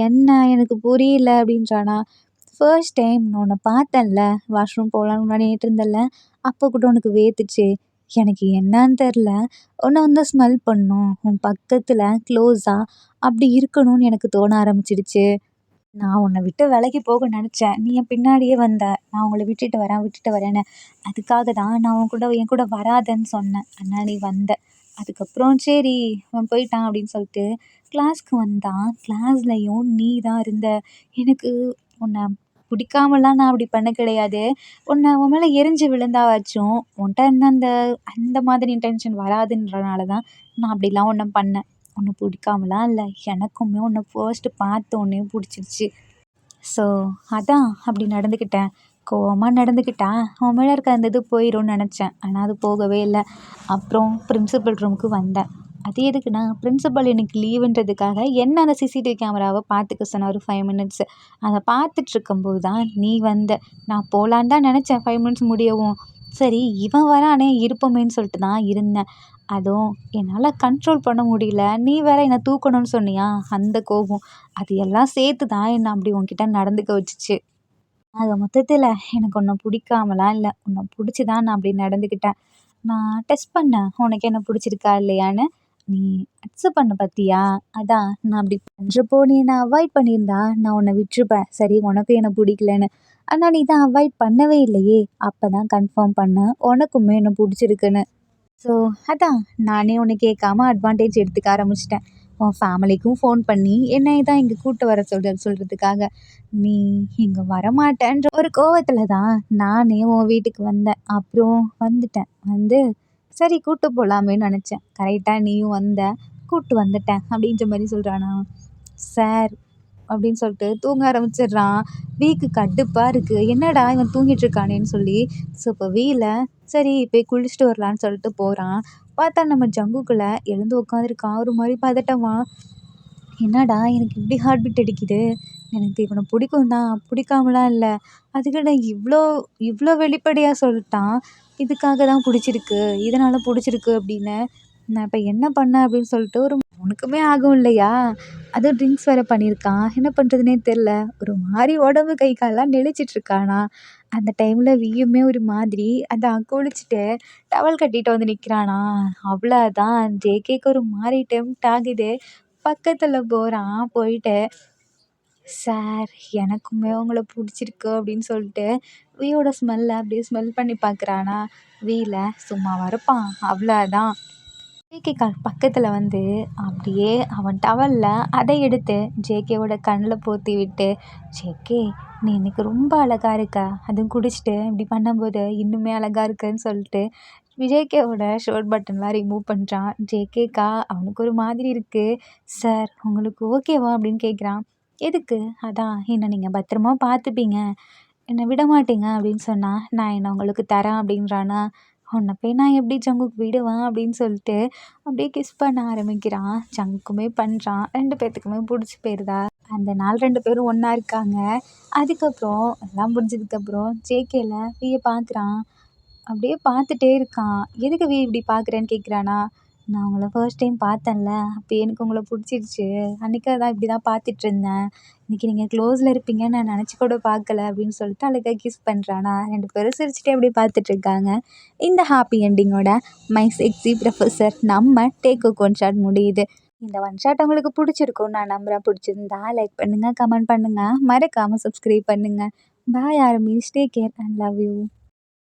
என்ன எனக்கு புரியல அப்படின்றானா. ஃபர்ஸ்ட் டைம் நான் உன்னை பார்த்தேன்ல வாஷ்ரூம் போகலான்னு முன்னாடி இருந்தேன்ல அப்போ கூட உனக்கு வேத்துச்சு. எனக்கு என்னன்னு தெரில உன்னை வந்து ஸ்மெல் பண்ணும் உன் பக்கத்தில் க்ளோஸாக அப்படி இருக்கணும்னு எனக்கு தோண ஆரம்பிச்சிடுச்சு. நான் உன்னை விட்டு விலகி போக நினச்சேன். நீ என் பின்னாடியே வந்த. நான் உங்களை விட்டுட்டு வரேன்னு. அதுக்காக தான் நான் என் கூட வராதேன்னு சொன்னேன். ஆனால் நீ வந்த. அதுக்கப்புறம் சரி அவன் போயிட்டான் அப்படின்னு சொல்லிட்டு கிளாஸ்க்கு வந்தான். கிளாஸ்லையும் நீ தான் இருந்த. எனக்கு உன்னை பிடிக்காமலாம் நான் அப்படி பண்ண கிடையாது. உன் மேலே எரிஞ்சு விழுந்தாவாச்சும் உன்கிட்ட இருந்த அந்த அந்த மாதிரி இன்டென்ஷன் வராதுன்றனால தான் நான் அப்படிலாம் ஒன்றும் பண்ணேன். உன்னை பிடிக்காமலாம் இல்லை. எனக்குமே உன்னை ஃபர்ஸ்ட்டு பார்த்த உடனே பிடிச்சிருச்சு. ஸோ அதான் அப்படி நடந்துக்கிட்டேன். கோவமாக நடந்துக்கிட்டா அவன் மேலே இருக்க அந்த இது போயிடும்னு நினச்சேன். ஆனால் அது போகவே இல்லை. அப்புறம் பிரின்சிபல் ரூமுக்கு வந்தேன். அது எதுக்குன்னா பிரின்சிபல் எனக்கு லீவுன்றதுக்காக என்ன அந்த சிசிடிவி கேமராவை பார்த்துக்க சொன்ன ஒரு 5 மினிட்ஸு. அதை பார்த்துட்ருக்கும்போது தான் நீ வந்த. நான் போகலான்னு தான் நினச்சேன் 5 மினிட்ஸ் முடியவும். சரி இவன் வரானே இருப்போமேன்னு சொல்லிட்டு தான் இருந்தேன். அதுவும் என்னால் கண்ட்ரோல் பண்ண முடியல. நீ வேற என்னை தூக்கணும்னு சொன்னியா அந்த கோபம். அது எல்லாம் சேர்த்து தான் என்னை அப்படி உன்கிட்ட நடந்துக்க வச்சுச்சு. ஆக மொத்தத்தில் எனக்கு உன்னை பிடிக்காமலாம் இல்லை. உன்னை பிடிச்சி தான் நான் அப்படி நடந்துக்கிட்டேன். நான் டெஸ்ட் பண்ணேன் உனக்கு என்ன பிடிச்சிருக்கா இல்லையான்னு. நீ அக்செப்ட் பண்ண பார்த்தியா. அதான் நான் அப்படி பண்ணுறப்போ நீ என்னை அவாய்ட் பண்ணியிருந்தா நான் உன்னை விட்டுருப்பேன். சரி உனக்கும் என்னை பிடிக்கலன்னு. ஆனால் நீ தான் அவாய்ட் பண்ணவே இல்லையே. அப்போ தான் கன்ஃபார்ம் பண்ணேன் உனக்குமே என்னை பிடிச்சிருக்குன்னு. ஸோ அதான் நானே ஒன்று கேட்காம அட்வான்டேஜ் எடுத்துக்க ஆரம்பிச்சிட்டேன். உன் ஃபேமிலிக்கும் ஃபோன் பண்ணி என்னை தான் இங்கே கூப்பிட்டு வர சொல்கிறதுக்காக. நீ இங்கே வரமாட்டேன்ற ஒரு கோவத்தில் தான் நானே உன் வீட்டுக்கு வந்தேன். அப்புறம் வந்துட்டேன். வந்து சரி கூப்பிட்டு போகலாமேன்னு நினச்சேன். கரெக்டாக நீயும் வந்த. கூப்பிட்டு வந்துட்டேன் அப்படின்ற மாதிரி சொல்கிறானா. சார் அப்படின்னு சொல்லிட்டு தூங்க ஆரம்பிச்சிடுறான். வீக்கு கடுப்பாக இருக்குது. என்னடா இவன் தூங்கிட்டு இருக்கானேன்னு சொல்லி. ஸோ இப்போ வீல சரி போய் குளிச்சுட்டு வரலான்னு சொல்லிட்டு போகிறான். பார்த்தா நம்ம ஜங்குக்குள்ள எழுந்து உட்காந்துருக்கான். ஒரு மாதிரி பதட்டமா. என்னடா எனக்கு இப்படி ஹார்ட் பீட் அடிக்குது. எனக்கு இவனை பிடிக்கும் தான் பிடிக்காமலாம் இல்லை. அதுக்கு நான் இவ்வளோ இவ்வளோ வெளிப்படையாக சொல்லிட்டான். இதுக்காக தான் பிடிச்சிருக்கு இதனால் பிடிச்சிருக்கு அப்படின்னு. நான் இப்போ என்ன பண்ணேன் அப்படின்னு சொல்லிட்டு ஒரு உனக்குமே ஆகும் இல்லையா. அதுவும் ட்ரிங்க்ஸ் வேறு பண்ணியிருக்கான். என்ன பண்ணுறதுனே தெரில. ஒரு மாதிரி உடம்பு கை காலெலாம் நெளிச்சிட்ருக்கானா. அந்த டைமில் வியுமே ஒரு மாதிரி அதான் குளிச்சுட்டு டவல் கட்டிட்டு வந்து நிற்கிறானா. அவ்வளோதான் ஜேகேக்கு ஒரு மாதிரி டெம்ப்ட் ஆகுது. பக்கத்தில் போகிறான். போயிட்டு சார் எனக்குமே உங்களை பிடிச்சிருக்கு அப்படின்னு சொல்லிட்டு வியோட ஸ்மெல்லை அப்படியே ஸ்மெல் பண்ணி பார்க்குறானா. வீல சும்மாவா இருப்பான். அவ்வளோதான் ஜேகே பக்கத்தில் வந்து அப்படியே அவன் டவலில் அதை எடுத்து ஜேகேவோட கண்ணில் போத்தி விட்டு ஜேகே நீ இன்னைக்கு ரொம்ப அழகாக இருக்க. அதுவும் குடிச்சிட்டு இப்படி பண்ணும்போது இன்னுமே அழகாக இருக்குன்னு சொல்லிட்டு ஜேகேவோட ஷர்ட் பட்டன்லாம் ரிமூவ் பண்ணுறான். ஜேகேக்கா அவனுக்கு ஒரு மாதிரி இருக்குது. சார் உங்களுக்கு ஓகேவா அப்படின்னு கேட்குறான். எதுக்கு. அதான் என்னை நீங்கள் பத்திரமா பார்த்துப்பீங்க என்னை விட மாட்டீங்க அப்படின்னு சொன்னால் நான் என்னை உங்களுக்கு தரேன் அப்படின்றானா. உன்னை போய் நான் எப்படி ஜங்குக்கு விடுவேன் அப்படின்னு சொல்லிட்டு அப்படியே கிஸ் பண்ண ஆரம்பிக்கிறான். ஜங்குக்குமே பண்ணுறான். 2 பேர்த்துக்குமே பிடிச்சி போயிருதா. அந்த நாள் 2 பேரும் ஒன்றா இருக்காங்க. அதுக்கப்புறம் எல்லாம் முடிஞ்சதுக்கப்புறம் ஜேகேல விய பார்க்குறான். அப்படியே பார்த்துட்டே இருக்கான். "எதுக்கு இப்படி பார்க்குறேன்னு?" கேட்குறானா. "நான் உங்கள ஃபர்ஸ்ட் டைம் பார்த்தேன்ல, அப்போ எனக்கு உங்கள பிடிச்சிருச்சு. அன்னைக்கு தான் இப்படி தான் பார்த்துட்ருந்தேன். இன்னைக்கு நீங்கள் க்ளோஸில் இருப்பீங்கன்னு நான் நினச்சி கூட பார்க்கல." அப்படின்னு சொல்லிட்டு அழகா கிஸ் பண்ணுறானா. 2 பேரும் சிரிச்சுட்டே அப்படியே பார்த்துட்ருக்காங்க. இந்த ஹாப்பி எண்டிங்கோட மை செக்ஸி ப்ரொஃபசர் நம்ம டேக் குக் ஒன் ஷாட் முடியுது. இந்த ஒன் ஷாட் உங்களுக்கு பிடிச்சிருக்கும்னு நான் நம்புறேன். பிடிச்சிருந்தா லைக் பண்ணுங்கள், கமெண்ட் பண்ணுங்கள், மறக்காமல் சப்ஸ்கிரைப் பண்ணுங்கள். Bye armies. Take care and love you.